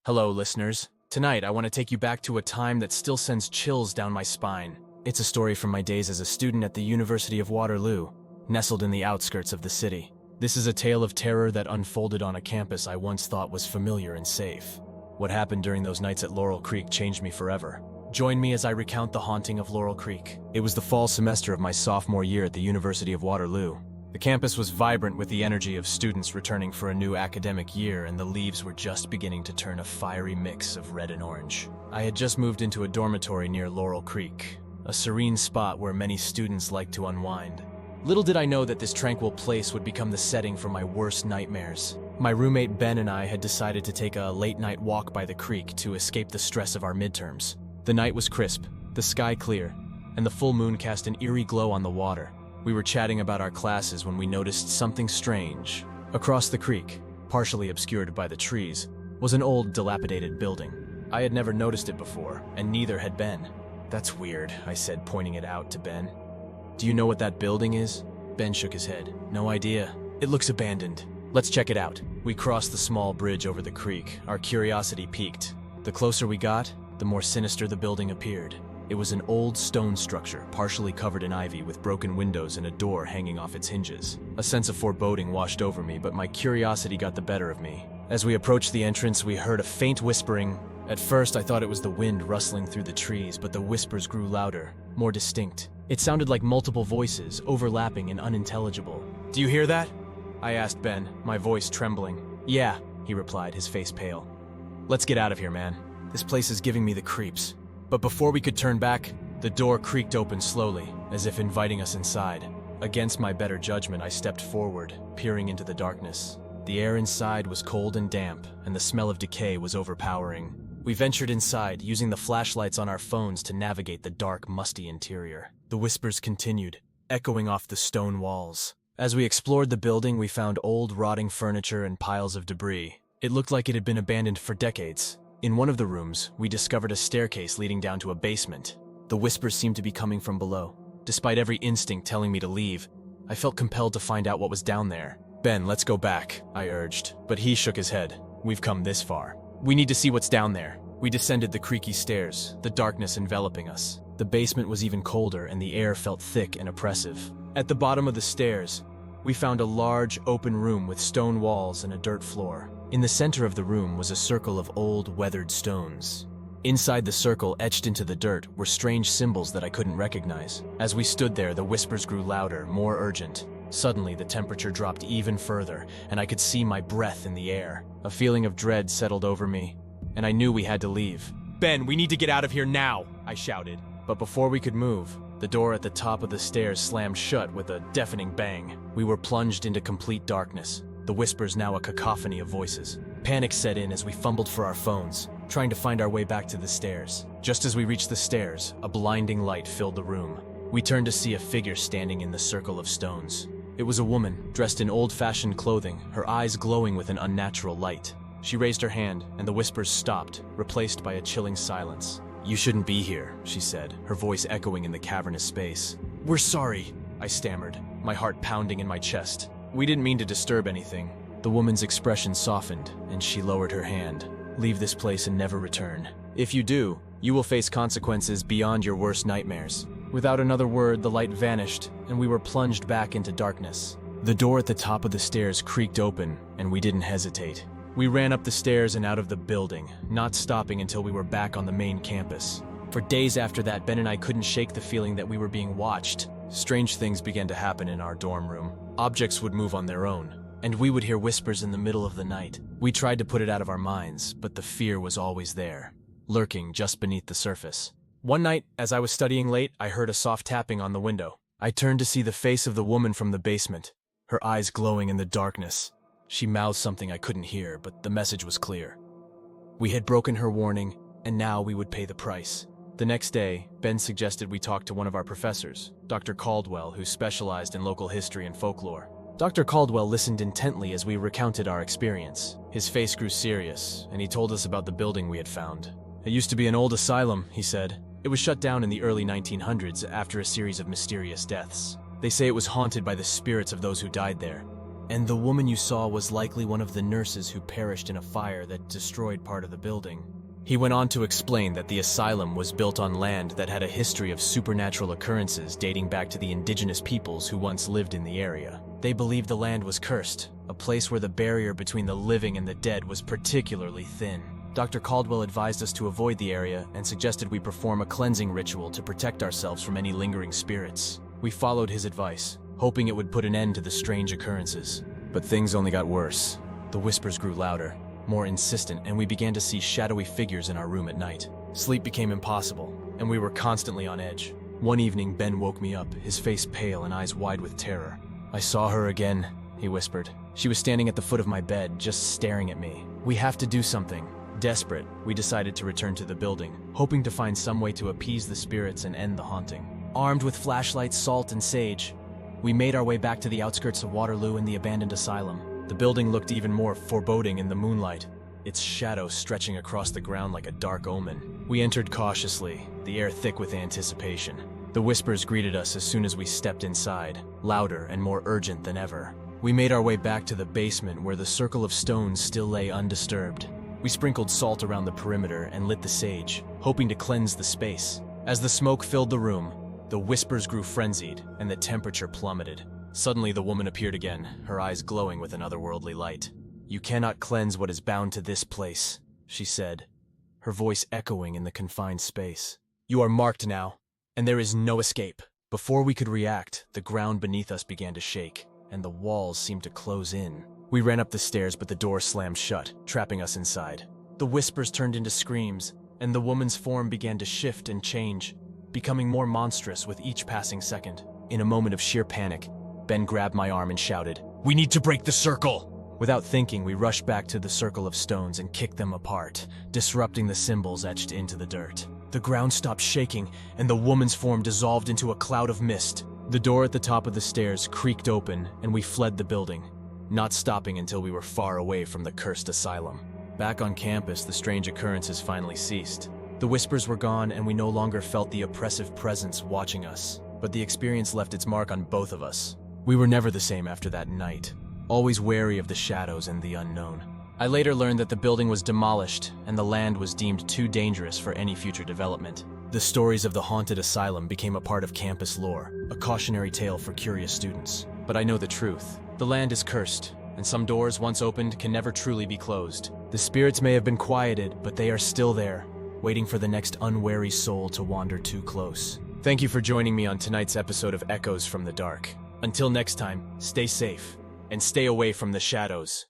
Hello, listeners. Tonight, I want to take you back to a time that still sends chills down my spine. It's a story from my days as a student at the University of Waterloo, nestled in the outskirts of the city. This is a tale of terror that unfolded on a campus I once thought was familiar and safe. What happened during those nights at Laurel Creek changed me forever. Join me as I recount the haunting of Laurel Creek. It was the fall semester of my sophomore year at the University of Waterloo. The campus was vibrant with the energy of students returning for a new academic year, and the leaves were just beginning to turn a fiery mix of red and orange. I had just moved into a dormitory near Laurel Creek, a serene spot where many students like to unwind. Little did I know that this tranquil place would become the setting for my worst nightmares. My roommate Ben and I had decided to take a late-night walk by the creek to escape the stress of our midterms. The night was crisp, the sky clear, and the full moon cast an eerie glow on the water. We were chatting about our classes when we noticed something strange. Across the creek, partially obscured by the trees, was an old, dilapidated building. I had never noticed it before, and neither had Ben. "That's weird," I said, pointing it out to Ben. "Do you know what that building is?" Ben shook his head. "No idea. It looks abandoned. Let's check it out." We crossed the small bridge over the creek, our curiosity piqued. The closer we got, the more sinister the building appeared. It was an old stone structure, partially covered in ivy, with broken windows and a door hanging off its hinges. A sense of foreboding washed over me, but my curiosity got the better of me. As we approached the entrance, we heard a faint whispering. At first, I thought it was the wind rustling through the trees, but the whispers grew louder, more distinct. It sounded like multiple voices, overlapping and unintelligible. "Do you hear that?" I asked Ben, my voice trembling. "Yeah," he replied, his face pale. "Let's get out of here, man. This place is giving me the creeps." But before we could turn back, the door creaked open slowly, as if inviting us inside. Against my better judgment, I stepped forward, peering into the darkness. The air inside was cold and damp, and the smell of decay was overpowering. We ventured inside, using the flashlights on our phones to navigate the dark, musty interior. The whispers continued, echoing off the stone walls. As we explored the building, we found old, rotting furniture and piles of debris. It looked like it had been abandoned for decades. In one of the rooms, we discovered a staircase leading down to a basement. The whispers seemed to be coming from below. Despite every instinct telling me to leave, I felt compelled to find out what was down there. "Ben, let's go back," I urged, but he shook his head. "We've come this far. We need to see what's down there." We descended the creaky stairs, the darkness enveloping us. The basement was even colder, and the air felt thick and oppressive. At the bottom of the stairs, we found a large, open room with stone walls and a dirt floor. In the center of the room was a circle of old, weathered stones. Inside the circle, etched into the dirt, were strange symbols that I couldn't recognize. As we stood there, the whispers grew louder, more urgent. Suddenly, the temperature dropped even further, and I could see my breath in the air. A feeling of dread settled over me, and I knew we had to leave. "Ben, we need to get out of here now!" I shouted. But before we could move, the door at the top of the stairs slammed shut with a deafening bang. We were plunged into complete darkness, the whispers now a cacophony of voices. Panic set in as we fumbled for our phones, trying to find our way back to the stairs. Just as we reached the stairs, a blinding light filled the room. We turned to see a figure standing in the circle of stones. It was a woman, dressed in old-fashioned clothing, her eyes glowing with an unnatural light. She raised her hand, and the whispers stopped, replaced by a chilling silence. "You shouldn't be here," she said, her voice echoing in the cavernous space. "We're sorry," I stammered, my heart pounding in my chest. "We didn't mean to disturb anything." The woman's expression softened, and she lowered her hand. "Leave this place and never return. If you do, you will face consequences beyond your worst nightmares." Without another word, the light vanished, and we were plunged back into darkness. The door at the top of the stairs creaked open, and we didn't hesitate. We ran up the stairs and out of the building, not stopping until we were back on the main campus. For days after that, Ben and I couldn't shake the feeling that we were being watched. Strange things began to happen in our dorm room. Objects would move on their own, and we would hear whispers in the middle of the night. We tried to put it out of our minds, but the fear was always there, lurking just beneath the surface. One night, as I was studying late, I heard a soft tapping on the window. I turned to see the face of the woman from the basement, her eyes glowing in the darkness. She mouthed something I couldn't hear, but the message was clear. We had broken her warning, and now we would pay the price. The next day, Ben suggested we talk to one of our professors, Dr. Caldwell, who specialized in local history and folklore. Dr. Caldwell listened intently as we recounted our experience. His face grew serious, and he told us about the building we had found. "It used to be an old asylum," he said. "It was shut down in the early 1900s after a series of mysterious deaths. They say it was haunted by the spirits of those who died there. And the woman you saw was likely one of the nurses who perished in a fire that destroyed part of the building. He went on to explain that the asylum was built on land that had a history of supernatural occurrences dating back to the indigenous peoples who once lived in the area. They believed the land was cursed, a place where the barrier between the living and the dead was particularly thin. Dr. Caldwell advised us to avoid the area and suggested we perform a cleansing ritual to protect ourselves from any lingering spirits. We followed his advice, hoping it would put an end to the strange occurrences. But things only got worse. The whispers grew louder, more insistent, and we began to see shadowy figures in our room at night. Sleep became impossible, and we were constantly on edge. One evening, Ben woke me up, his face pale and eyes wide with terror. "I saw her again," he whispered. "She was standing at the foot of my bed, just staring at me. We have to do something." Desperate, we decided to return to the building, hoping to find some way to appease the spirits and end the haunting. Armed with flashlights, salt, and sage, we made our way back to the outskirts of Waterloo and the abandoned asylum. The building looked even more foreboding in the moonlight, its shadow stretching across the ground like a dark omen. We entered cautiously, the air thick with anticipation. The whispers greeted us as soon as we stepped inside, louder and more urgent than ever. We made our way back to the basement where the circle of stones still lay undisturbed. We sprinkled salt around the perimeter and lit the sage, hoping to cleanse the space. As the smoke filled the room, the whispers grew frenzied and the temperature plummeted. Suddenly the woman appeared again, her eyes glowing with an otherworldly light. "You cannot cleanse what is bound to this place," she said, her voice echoing in the confined space. "You are marked now, and there is no escape." Before we could react, the ground beneath us began to shake, and the walls seemed to close in. We ran up the stairs, but the door slammed shut, trapping us inside. The whispers turned into screams, and the woman's form began to shift and change, becoming more monstrous with each passing second. In a moment of sheer panic, Ben grabbed my arm and shouted, "We need to break the circle!" Without thinking, we rushed back to the circle of stones and kicked them apart, disrupting the symbols etched into the dirt. The ground stopped shaking, and the woman's form dissolved into a cloud of mist. The door at the top of the stairs creaked open, and we fled the building, not stopping until we were far away from the cursed asylum. Back on campus, the strange occurrences finally ceased. The whispers were gone, and we no longer felt the oppressive presence watching us. But the experience left its mark on both of us. We were never the same after that night, always wary of the shadows and the unknown. I later learned that the building was demolished, and the land was deemed too dangerous for any future development. The stories of the haunted asylum became a part of campus lore, a cautionary tale for curious students. But I know the truth. The land is cursed, and some doors once opened can never truly be closed. The spirits may have been quieted, but they are still there, waiting for the next unwary soul to wander too close. Thank you for joining me on tonight's episode of Echoes from the Dark. Until next time, stay safe, and stay away from the shadows.